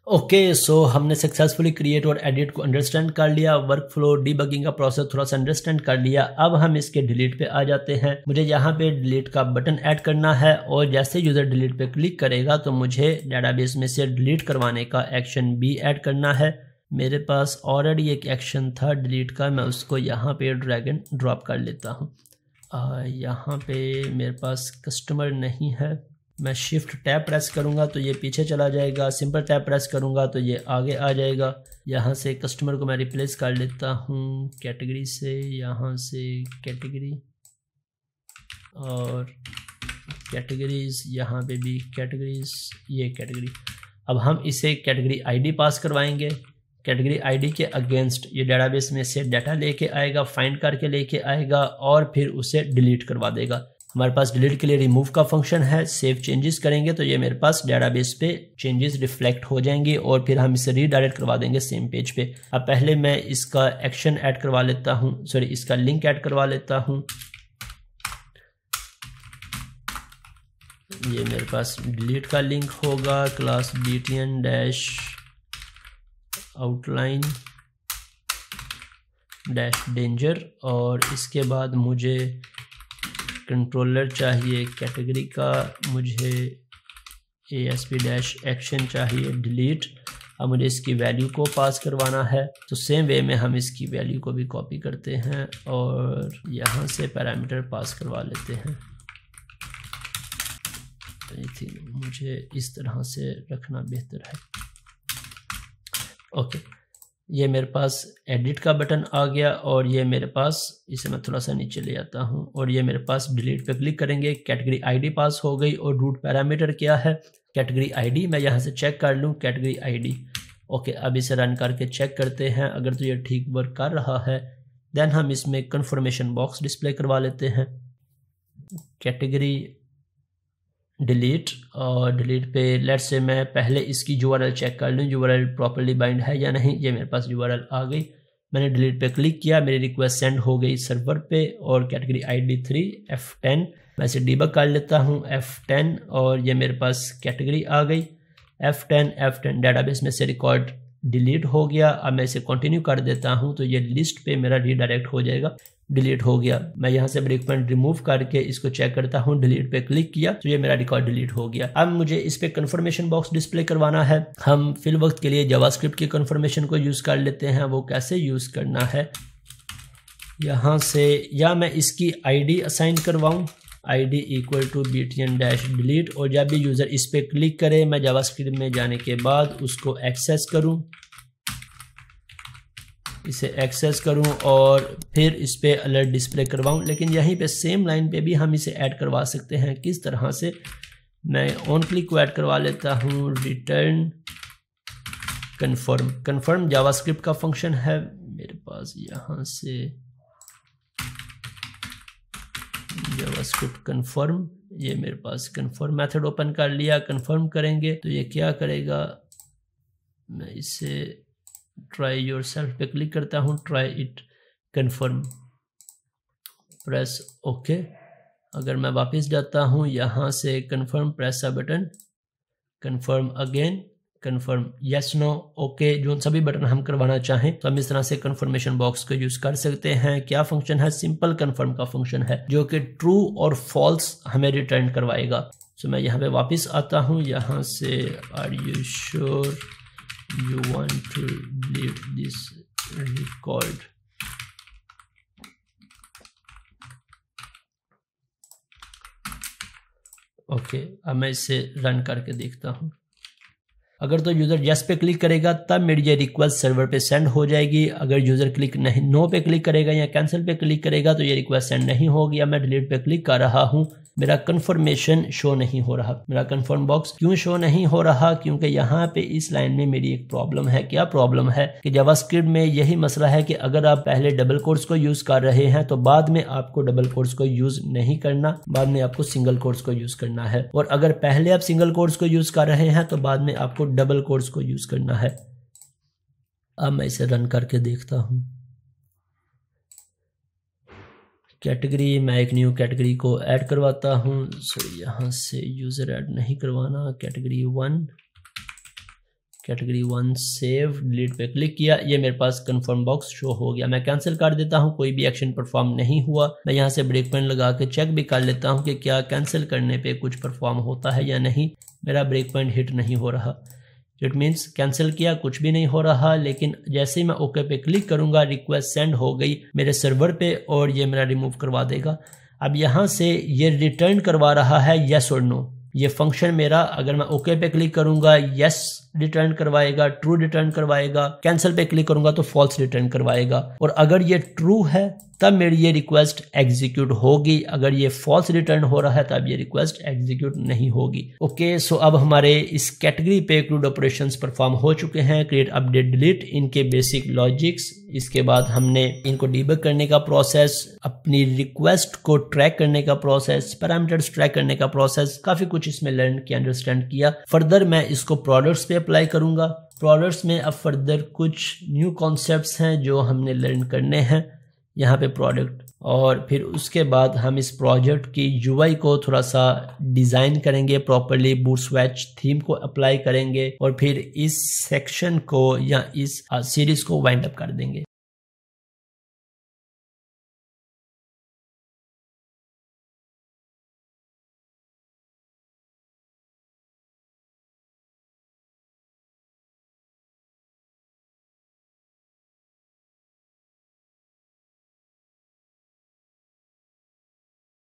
Okay, सो हमने successfully create और edit को अंडरस्टैंड कर लिया, वर्क फ्लो डीबगिंग का प्रोसेस थोड़ा सा अंडरस्टैंड कर लिया। अब हम इसके डिलीट पे आ जाते हैं। मुझे यहाँ पे डिलीट का बटन ऐड करना है और जैसे यूज़र डिलीट पे क्लिक करेगा तो मुझे डेटाबेस में से डिलीट करवाने का एक्शन भी ऐड करना है। मेरे पास ऑलरेडी एक एक्शन था डिलीट का, मैं उसको यहाँ पे ड्रैग एंड ड्रॉप कर लेता हूँ। यहाँ पे मेरे पास कस्टमर नहीं है, मैं शिफ्ट टैब प्रेस करूँगा तो ये पीछे चला जाएगा, सिंपल टैब प्रेस करूँगा तो ये आगे आ जाएगा। यहाँ से कस्टमर को मैं रिप्लेस कर लेता हूँ कैटेगरी से, यहाँ से कैटेगरी और कैटेगरीज, यहाँ पे भी कैटेगरीज, ये कैटेगरी। अब हम इसे कैटेगरी आईडी पास करवाएंगे। कैटेगरी आईडी के अगेंस्ट ये डेटाबेस में से डाटा लेके आएगा, फाइंड करके लेके आएगा और फिर उसे डिलीट करवा देगा। हमारे पास डिलीट के लिए रिमूव का फंक्शन है। सेव चेंजेस करेंगे तो ये मेरे पास डेटाबेस पे चेंजेस रिफ्लेक्ट हो जाएंगे और फिर हम इसे रीडायरेक्ट करवा देंगे सेम पेज पे। अब पहले मैं इसका एक्शन ऐड करवा लेता हूँ, सॉरी इसका लिंक ऐड करवा लेता हूँ। ये मेरे पास डिलीट का लिंक होगा, class btn dash outline dash danger, और इसके बाद मुझे कंट्रोलर चाहिए कैटेगरी का, मुझे ASP डैश एक्शन चाहिए डिलीट। अब मुझे इसकी वैल्यू को पास करवाना है, तो सेम वे में हम इसकी वैल्यू को भी कॉपी करते हैं और यहाँ से पैरामीटर पास करवा लेते हैं। मुझे इस तरह से रखना बेहतर है। ओके, ये मेरे पास एडिट का बटन आ गया और ये मेरे पास, इसे मैं थोड़ा सा नीचे ले आता हूँ और ये मेरे पास डिलीट पे क्लिक करेंगे, कैटेगरी आईडी पास हो गई और रूट पैरामीटर क्या है कैटेगरी आईडी। मैं यहाँ से चेक कर लूँ कैटेगरी आईडी। ओके, अब इसे रन करके चेक करते हैं। अगर तो ये ठीक वर्क कर रहा है देन हम इसमें कन्फर्मेशन बॉक्स डिस्प्ले करवा लेते हैं। कैटेगरी डिलीट, और डिलीट पे लेट्स से मैं पहले इसकी URL चेक कर लूँ, URL प्रॉपर्ली बाइंड है या नहीं। ये मेरे पास URL आ गई, मैंने डिलीट पे क्लिक किया, मेरी रिक्वेस्ट सेंड हो गई सर्वर पे और कैटेगरी ID 3 F10। मैं इसे डीबग कर लेता हूँ F10 और ये मेरे पास कैटेगरी आ गई F10 डेटाबेस में से रिकॉर्ड डिलीट हो गया। अब मैं इसे कंटिन्यू कर देता हूँ तो ये लिस्ट पे मेरा रीडायरेक्ट हो जाएगा, डिलीट हो गया। मैं यहाँ से ब्रेक पॉइंट रिमूव करके इसको चेक करता हूँ, डिलीट पे क्लिक किया तो ये मेरा रिकॉर्ड डिलीट हो गया। अब मुझे इस पे कंफर्मेशन बॉक्स डिस्प्ले करवाना है। हम फिल वक्त के लिए जावास्क्रिप्ट की कंफर्मेशन को यूज कर लेते हैं। वो कैसे यूज करना है, यहाँ से या मैं इसकी ID असाइन करवाऊँ, ID equal to btn dash delete, और जब भी यूज़र इस पे क्लिक करे मैं जावास्क्रिप्ट में जाने के बाद उसको एक्सेस करूं, इसे एक्सेस करूं और फिर इस पे अलर्ट डिस्प्ले करवाऊं। लेकिन यहीं पे सेम लाइन पे भी हम इसे ऐड करवा सकते हैं। किस तरह से, मैं ऑन क्लिक को ऐड करवा लेता हूं, रिटर्न कन्फर्म। कन्फर्म जावास्क्रिप्ट का फंक्शन है मेरे पास, यहाँ से जावास्क्रिप्ट कन्फर्म, ये मेरे पास कन्फर्म मेथड ओपन कर लिया। कन्फर्म करेंगे तो ये क्या करेगा, मैं इसे ट्राई योर सेल्फ पे क्लिक करता हूँ, try it confirm, press okay. अगर मैं वापस जाता हूँ यहाँ से confirm, press a button, confirm again, confirm yes no okay, जो सभी बटन हम करवाना चाहें तो हम इस तरह से कन्फर्मेशन बॉक्स को यूज कर सकते हैं। क्या फंक्शन है, सिंपल कन्फर्म का फंक्शन है जो कि ट्रू और फॉल्स हमें रिटर्न करवाएगा। तो मैं यहाँ पे वापस आता हूँ, यहाँ से are you sure you want to delete this record, okay. अब मैं इसे रन करके देखता हूँ। अगर तो यूज़र यस पे क्लिक करेगा तब मेरी ये रिक्वेस्ट सर्वर पे सेंड हो जाएगी। अगर यूज़र क्लिक नहीं, नो पे क्लिक करेगा या कैंसिल पे क्लिक करेगा तो ये रिक्वेस्ट सेंड नहीं होगी। अब मैं डिलीट पे क्लिक कर रहा हूँ, मेरा कन्फर्मेशन शो नहीं हो रहा, मेरा कन्फर्म बॉक्स क्यों शो नहीं हो रहा, क्योंकि यहाँ पे इस लाइन में मेरी एक प्रॉब्लम है। क्या प्रॉब्लम है कि जावास्क्रिप्ट में यही मसला है कि अगर आप पहले डबल कोट्स को यूज कर रहे हैं तो बाद में आपको डबल कोट्स को यूज नहीं करना, बाद में आपको सिंगल कोट्स को यूज करना है। और अगर पहले आप सिंगल कोट्स को यूज कर रहे हैं तो बाद में आपको डबल कोट्स को यूज करना है। अब मैं इसे रन करके देखता हूँ। कैटेगरी, मैं एक न्यू कैटेगरी को ऐड करवाता हूँ। सो यहाँ से यूज़र ऐड नहीं करवाना, कैटेगरी 1 कैटेगरी 1 सेव, डिलीट पे क्लिक किया, ये मेरे पास कंफर्म बॉक्स शो हो गया। मैं कैंसिल कर देता हूँ, कोई भी एक्शन परफॉर्म नहीं हुआ। मैं यहाँ से ब्रेक पॉइंट लगा के चेक भी कर लेता हूँ कि क्या कैंसिल करने पे कुछ परफॉर्म होता है या नहीं। मेरा ब्रेक पॉइंट हिट नहीं हो रहा, इट मीन्स कैंसिल किया कुछ भी नहीं हो रहा। लेकिन जैसे ही मैं ओके पे क्लिक करूँगा रिक्वेस्ट सेंड हो गई मेरे सर्वर पे और ये मेरा रिमूव करवा देगा। अब यहाँ से ये रिटर्न करवा रहा है येस और नो। ये फंक्शन मेरा अगर मैं ओके पे क्लिक करूंगा येस रिटर्न करवाएगा, ट्रू रिटर्न करवाएगा, कैंसिल पे क्लिक करूंगा तो फॉल्स रिटर्न करवाएगा। और अगर ये ट्रू है तब मेरी ये रिक्वेस्ट एग्जीक्यूट होगी, अगर ये फॉल्स रिटर्न हो रहा है तब ये रिक्वेस्ट एग्जीक्यूट नहीं होगी। ओके, सो अब हमारे इस कैटेगरी पे क्रूड ऑपरेशंस परफॉर्म हो चुके हैं, क्रिएट, अपडेट, डिलीट, इनके बेसिक लॉजिक्स। इसके बाद हमने इनको डीबग करने का प्रोसेस, अपनी रिक्वेस्ट को ट्रैक करने का प्रोसेस, पैरामीटर्स ट्रैक करने का प्रोसेस, काफी कुछ इसमें लर्न किया, अंडरस्टैंड किया। फर्दर मैं इसको प्रोडक्ट्स पे अप्लाई करूंगा। प्रोडक्ट्स में अब फर्दर कुछ न्यू कॉन्सेप्ट्स हैं जो हमने लर्न करने हैं यहाँ पे प्रोडक्ट, और फिर उसके बाद हम इस प्रोजेक्ट की यूआई को थोड़ा सा डिज़ाइन करेंगे प्रॉपरली, बूटस्ट्रैप थीम को अप्लाई करेंगे और फिर इस सेक्शन को या इस सीरीज को वाइंड अप कर देंगे।